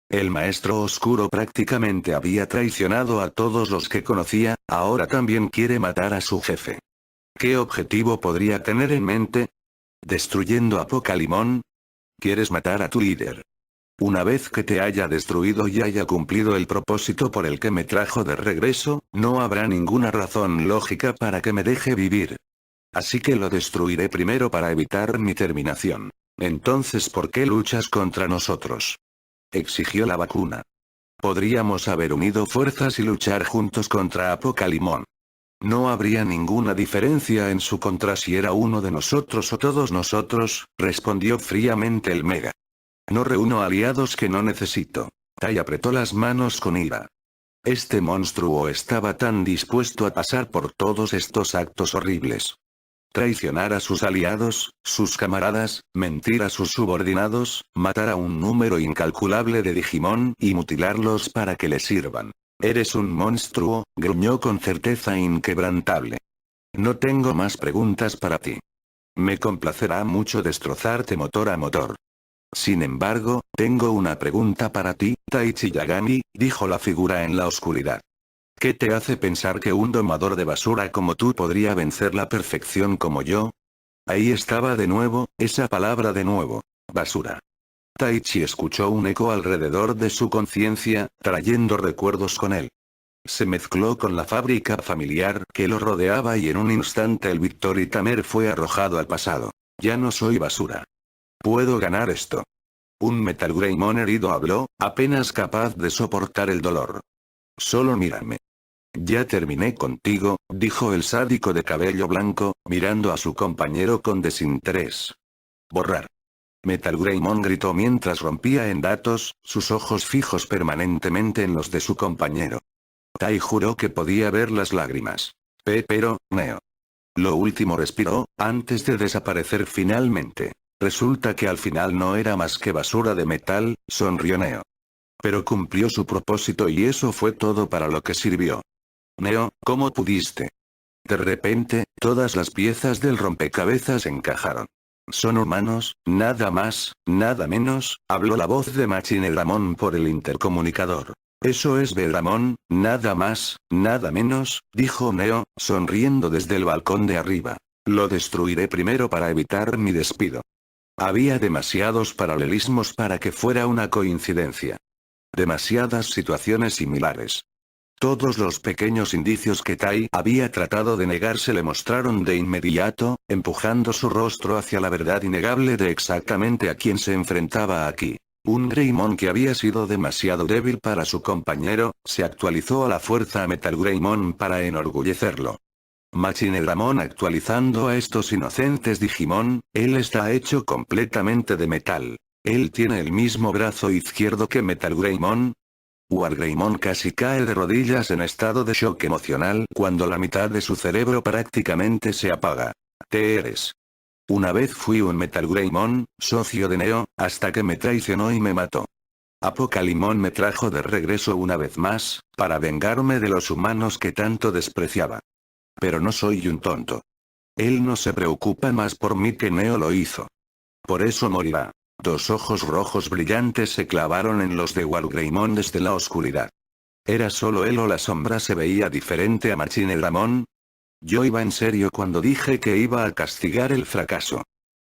El maestro oscuro prácticamente había traicionado a todos los que conocía, ahora también quiere matar a su jefe. ¿Qué objetivo podría tener en mente? ¿Destruyendo a Pocalimon? ¿Quieres matar a tu líder? Una vez que te haya destruido y haya cumplido el propósito por el que me trajo de regreso, no habrá ninguna razón lógica para que me deje vivir. Así que lo destruiré primero para evitar mi terminación. Entonces, ¿por qué luchas contra nosotros? Exigió la vacuna. Podríamos haber unido fuerzas y luchar juntos contra Apocalimon. No habría ninguna diferencia en su contra si era uno de nosotros o todos nosotros, respondió fríamente el Mega. No reúno aliados que no necesito. Tai apretó las manos con ira. Este monstruo estaba tan dispuesto a pasar por todos estos actos horribles. Traicionar a sus aliados, sus camaradas, mentir a sus subordinados, matar a un número incalculable de Digimon y mutilarlos para que le sirvan. Eres un monstruo, gruñó con certeza inquebrantable. No tengo más preguntas para ti. Me complacerá mucho destrozarte motor a motor. Sin embargo, tengo una pregunta para ti, Taichi Yagami, dijo la figura en la oscuridad. ¿Qué te hace pensar que un domador de basura como tú podría vencer la perfección como yo? Ahí estaba de nuevo, esa palabra de nuevo. Basura. Taichi escuchó un eco alrededor de su conciencia, trayendo recuerdos con él. Se mezcló con la fábrica familiar que lo rodeaba y en un instante el Victory Tamer fue arrojado al pasado. Ya no soy basura. Puedo ganar esto. Un Metal Greymon herido habló, apenas capaz de soportar el dolor. Solo mírame. Ya terminé contigo, dijo el sádico de cabello blanco, mirando a su compañero con desinterés. Borrar. Metal Greymon gritó mientras rompía en datos, sus ojos fijos permanentemente en los de su compañero. Tai juró que podía ver las lágrimas. Pero, Neo. Lo último respiró, antes de desaparecer finalmente. Resulta que al final no era más que basura de metal, sonrió Neo. Pero cumplió su propósito y eso fue todo para lo que sirvió. Neo, ¿cómo pudiste? De repente, todas las piezas del rompecabezas encajaron. Son humanos, nada más, nada menos, habló la voz de Machine Dramon por el intercomunicador. Eso es Bedramon, nada más, nada menos, dijo Neo, sonriendo desde el balcón de arriba. Lo destruiré primero para evitar mi despido. Había demasiados paralelismos para que fuera una coincidencia. Demasiadas situaciones similares. Todos los pequeños indicios que Tai había tratado de negar se le mostraron de inmediato, empujando su rostro hacia la verdad innegable de exactamente a quien se enfrentaba aquí. Un Greymon que había sido demasiado débil para su compañero, se actualizó a la fuerza a Metal Greymon para enorgullecerlo. Machine Dramon actualizando a estos inocentes Digimon, él está hecho completamente de metal. Él tiene el mismo brazo izquierdo que Metal Greymon. Wargreymon casi cae de rodillas en estado de shock emocional cuando la mitad de su cerebro prácticamente se apaga. ¿Te eres? Una vez fui un Metal Greymon, socio de Neo, hasta que me traicionó y me mató. Apocalimon me trajo de regreso una vez más, para vengarme de los humanos que tanto despreciaba. Pero no soy un tonto. Él no se preocupa más por mí que Neo lo hizo. Por eso morirá. Dos ojos rojos brillantes se clavaron en los de Wargreymon desde la oscuridad. ¿Era solo él o la sombra se veía diferente a Machine Dramon? Yo iba en serio cuando dije que iba a castigar el fracaso.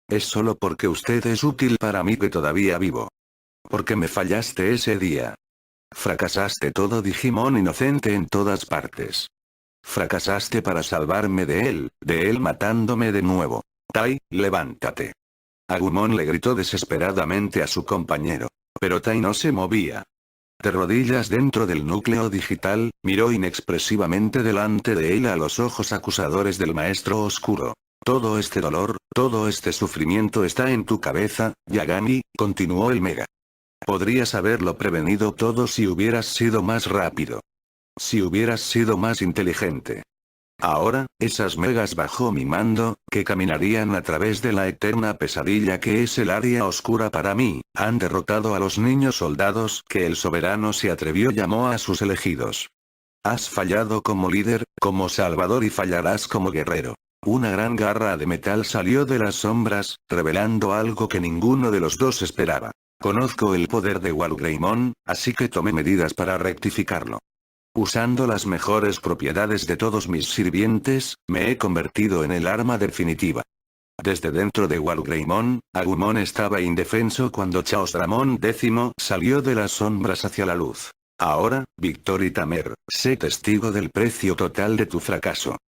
Es solo porque usted es útil para mí que todavía vivo. Porque me fallaste ese día. Fracasaste todo Digimon inocente en todas partes. Fracasaste para salvarme de él matándome de nuevo. Tai, levántate. Agumon le gritó desesperadamente a su compañero. Pero Tai no se movía. De rodillas dentro del núcleo digital, miró inexpresivamente delante de él a los ojos acusadores del maestro oscuro. Todo este dolor, todo este sufrimiento está en tu cabeza, Yagami, continuó el Mega. Podrías haberlo prevenido todo si hubieras sido más rápido. Si hubieras sido más inteligente. Ahora, esas megas bajo mi mando, que caminarían a través de la eterna pesadilla que es el área oscura para mí, han derrotado a los niños soldados que el soberano se atrevió llamó a sus elegidos. Has fallado como líder, como salvador y fallarás como guerrero. Una gran garra de metal salió de las sombras, revelando algo que ninguno de los dos esperaba. Conozco el poder de Wargreymon, así que tomé medidas para rectificarlo. Usando las mejores propiedades de todos mis sirvientes, me he convertido en el arma definitiva. Desde dentro de Wargreymon, Agumon estaba indefenso cuando Chaos Dramon X salió de las sombras hacia la luz. Ahora, Victory Tamer, sé testigo del precio total de tu fracaso.